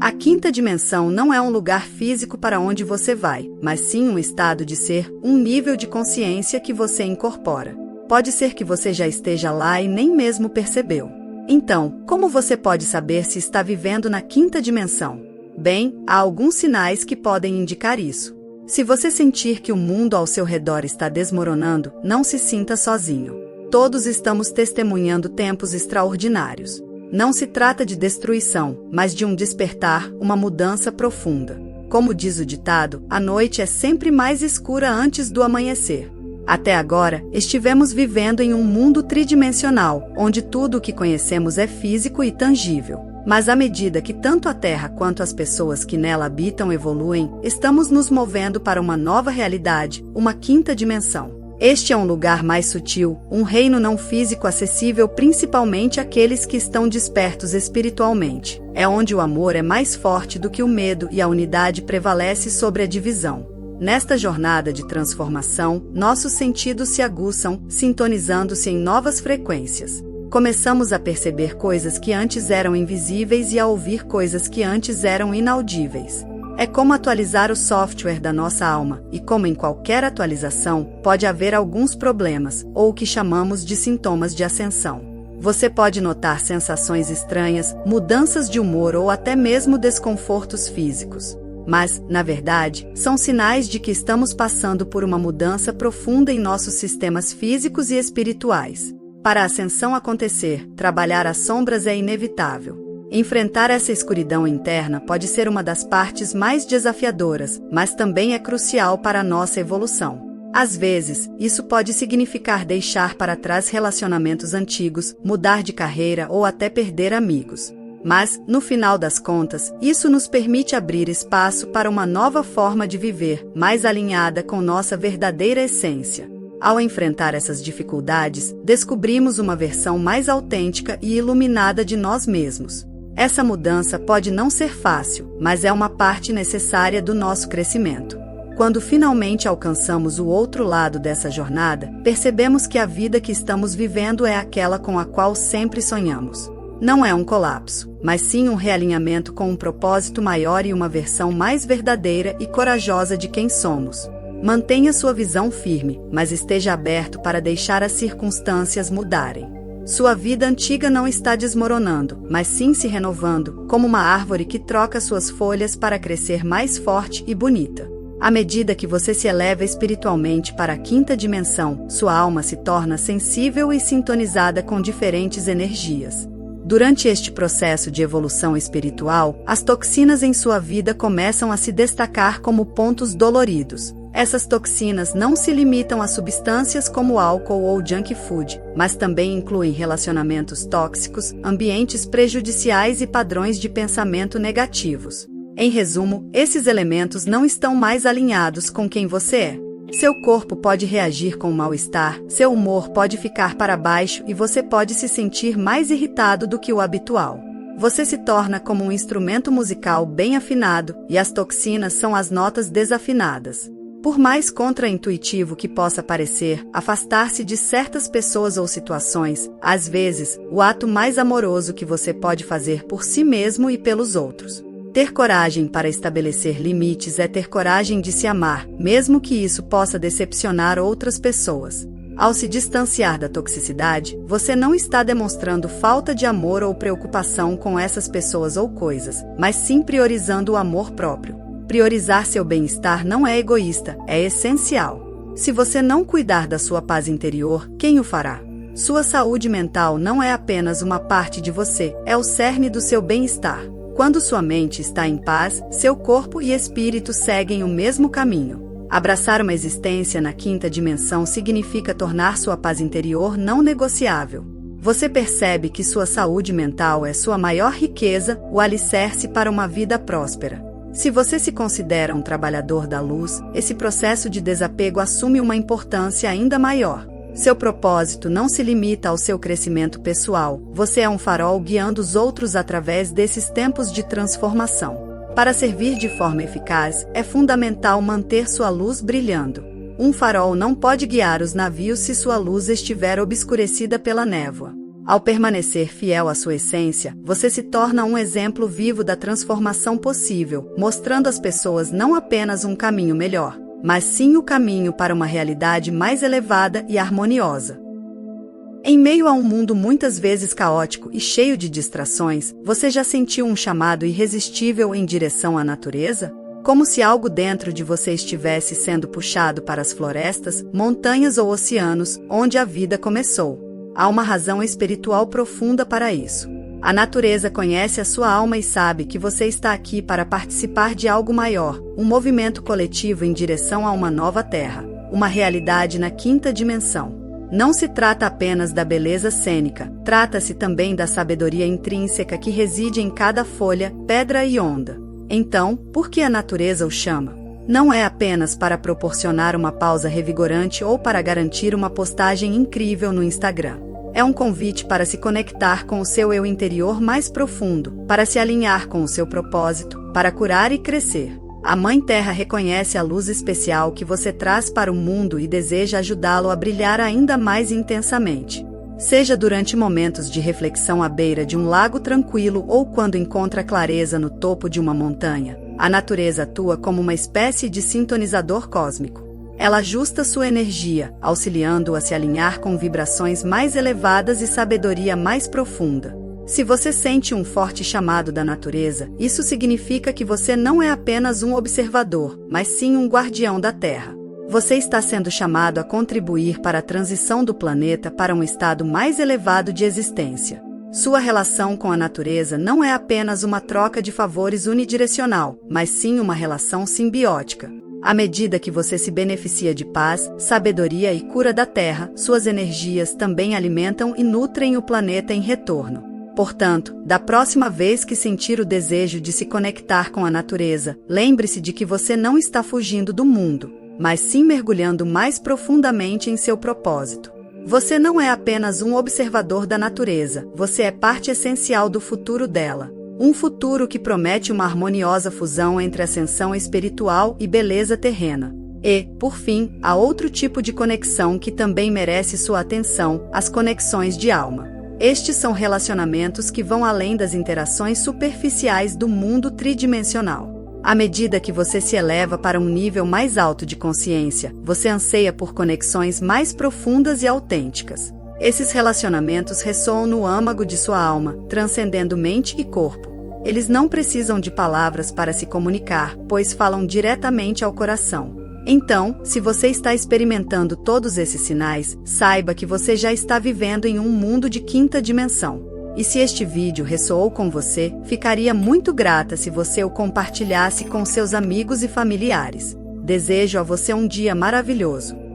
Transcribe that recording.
A quinta dimensão não é um lugar físico para onde você vai, mas sim um estado de ser, um nível de consciência que você incorpora. Pode ser que você já esteja lá e nem mesmo percebeu. Então, como você pode saber se está vivendo na quinta dimensão? Bem, há alguns sinais que podem indicar isso. Se você sentir que o mundo ao seu redor está desmoronando, não se sinta sozinho. Todos estamos testemunhando tempos extraordinários. Não se trata de destruição, mas de um despertar, uma mudança profunda. Como diz o ditado, a noite é sempre mais escura antes do amanhecer. Até agora, estivemos vivendo em um mundo tridimensional, onde tudo o que conhecemos é físico e tangível. Mas à medida que tanto a Terra quanto as pessoas que nela habitam evoluem, estamos nos movendo para uma nova realidade, uma quinta dimensão. Este é um lugar mais sutil, um reino não físico acessível principalmente àqueles que estão despertos espiritualmente. É onde o amor é mais forte do que o medo e a unidade prevalece sobre a divisão. Nesta jornada de transformação, nossos sentidos se aguçam, sintonizando-se em novas frequências. Começamos a perceber coisas que antes eram invisíveis e a ouvir coisas que antes eram inaudíveis. É como atualizar o software da nossa alma, e como em qualquer atualização, pode haver alguns problemas, ou o que chamamos de sintomas de ascensão. Você pode notar sensações estranhas, mudanças de humor ou até mesmo desconfortos físicos. Mas, na verdade, são sinais de que estamos passando por uma mudança profunda em nossos sistemas físicos e espirituais. Para a ascensão acontecer, trabalhar as sombras é inevitável. Enfrentar essa escuridão interna pode ser uma das partes mais desafiadoras, mas também é crucial para a nossa evolução. Às vezes, isso pode significar deixar para trás relacionamentos antigos, mudar de carreira ou até perder amigos. Mas, no final das contas, isso nos permite abrir espaço para uma nova forma de viver, mais alinhada com nossa verdadeira essência. Ao enfrentar essas dificuldades, descobrimos uma versão mais autêntica e iluminada de nós mesmos. Essa mudança pode não ser fácil, mas é uma parte necessária do nosso crescimento. Quando finalmente alcançamos o outro lado dessa jornada, percebemos que a vida que estamos vivendo é aquela com a qual sempre sonhamos. Não é um colapso, mas sim um realinhamento com um propósito maior e uma versão mais verdadeira e corajosa de quem somos. Mantenha sua visão firme, mas esteja aberto para deixar as circunstâncias mudarem. Sua vida antiga não está desmoronando, mas sim se renovando, como uma árvore que troca suas folhas para crescer mais forte e bonita. À medida que você se eleva espiritualmente para a quinta dimensão, sua alma se torna sensível e sintonizada com diferentes energias. Durante este processo de evolução espiritual, as toxinas em sua vida começam a se destacar como pontos doloridos. Essas toxinas não se limitam a substâncias como álcool ou junk food, mas também incluem relacionamentos tóxicos, ambientes prejudiciais e padrões de pensamento negativos. Em resumo, esses elementos não estão mais alinhados com quem você é. Seu corpo pode reagir com mal-estar, seu humor pode ficar para baixo e você pode se sentir mais irritado do que o habitual. Você se torna como um instrumento musical bem afinado, e as toxinas são as notas desafinadas. Por mais contraintuitivo que possa parecer, afastar-se de certas pessoas ou situações, às vezes, o ato mais amoroso que você pode fazer por si mesmo e pelos outros. Ter coragem para estabelecer limites é ter coragem de se amar, mesmo que isso possa decepcionar outras pessoas. Ao se distanciar da toxicidade, você não está demonstrando falta de amor ou preocupação com essas pessoas ou coisas, mas sim priorizando o amor próprio. Priorizar seu bem-estar não é egoísta, é essencial. Se você não cuidar da sua paz interior, quem o fará? Sua saúde mental não é apenas uma parte de você, é o cerne do seu bem-estar. Quando sua mente está em paz, seu corpo e espírito seguem o mesmo caminho. Abraçar uma existência na quinta dimensão significa tornar sua paz interior não negociável. Você percebe que sua saúde mental é sua maior riqueza, o alicerce para uma vida próspera. Se você se considera um trabalhador da luz, esse processo de desapego assume uma importância ainda maior. Seu propósito não se limita ao seu crescimento pessoal, você é um farol guiando os outros através desses tempos de transformação. Para servir de forma eficaz, é fundamental manter sua luz brilhando. Um farol não pode guiar os navios se sua luz estiver obscurecida pela névoa. Ao permanecer fiel à sua essência, você se torna um exemplo vivo da transformação possível, mostrando às pessoas não apenas um caminho melhor, mas sim o caminho para uma realidade mais elevada e harmoniosa. Em meio a um mundo muitas vezes caótico e cheio de distrações, você já sentiu um chamado irresistível em direção à natureza? Como se algo dentro de você estivesse sendo puxado para as florestas, montanhas ou oceanos, onde a vida começou. Há uma razão espiritual profunda para isso. A natureza conhece a sua alma e sabe que você está aqui para participar de algo maior, um movimento coletivo em direção a uma nova terra, uma realidade na quinta dimensão. Não se trata apenas da beleza cênica, trata-se também da sabedoria intrínseca que reside em cada folha, pedra e onda. Então, por que a natureza o chama? Não é apenas para proporcionar uma pausa revigorante ou para garantir uma postagem incrível no Instagram. É um convite para se conectar com o seu eu interior mais profundo, para se alinhar com o seu propósito, para curar e crescer. A Mãe Terra reconhece a luz especial que você traz para o mundo e deseja ajudá-lo a brilhar ainda mais intensamente. Seja durante momentos de reflexão à beira de um lago tranquilo ou quando encontra clareza no topo de uma montanha, a natureza atua como uma espécie de sintonizador cósmico. Ela ajusta sua energia, auxiliando-o a se alinhar com vibrações mais elevadas e sabedoria mais profunda. Se você sente um forte chamado da natureza, isso significa que você não é apenas um observador, mas sim um guardião da Terra. Você está sendo chamado a contribuir para a transição do planeta para um estado mais elevado de existência. Sua relação com a natureza não é apenas uma troca de favores unidirecional, mas sim uma relação simbiótica. À medida que você se beneficia de paz, sabedoria e cura da Terra, suas energias também alimentam e nutrem o planeta em retorno. Portanto, da próxima vez que sentir o desejo de se conectar com a natureza, lembre-se de que você não está fugindo do mundo, mas sim mergulhando mais profundamente em seu propósito. Você não é apenas um observador da natureza, você é parte essencial do futuro dela. Um futuro que promete uma harmoniosa fusão entre ascensão espiritual e beleza terrena. E, por fim, há outro tipo de conexão que também merece sua atenção, as conexões de alma. Estes são relacionamentos que vão além das interações superficiais do mundo tridimensional. À medida que você se eleva para um nível mais alto de consciência, você anseia por conexões mais profundas e autênticas. Esses relacionamentos ressoam no âmago de sua alma, transcendendo mente e corpo. Eles não precisam de palavras para se comunicar, pois falam diretamente ao coração. Então, se você está experimentando todos esses sinais, saiba que você já está vivendo em um mundo de quinta dimensão. E se este vídeo ressoou com você, ficaria muito grata se você o compartilhasse com seus amigos e familiares. Desejo a você um dia maravilhoso.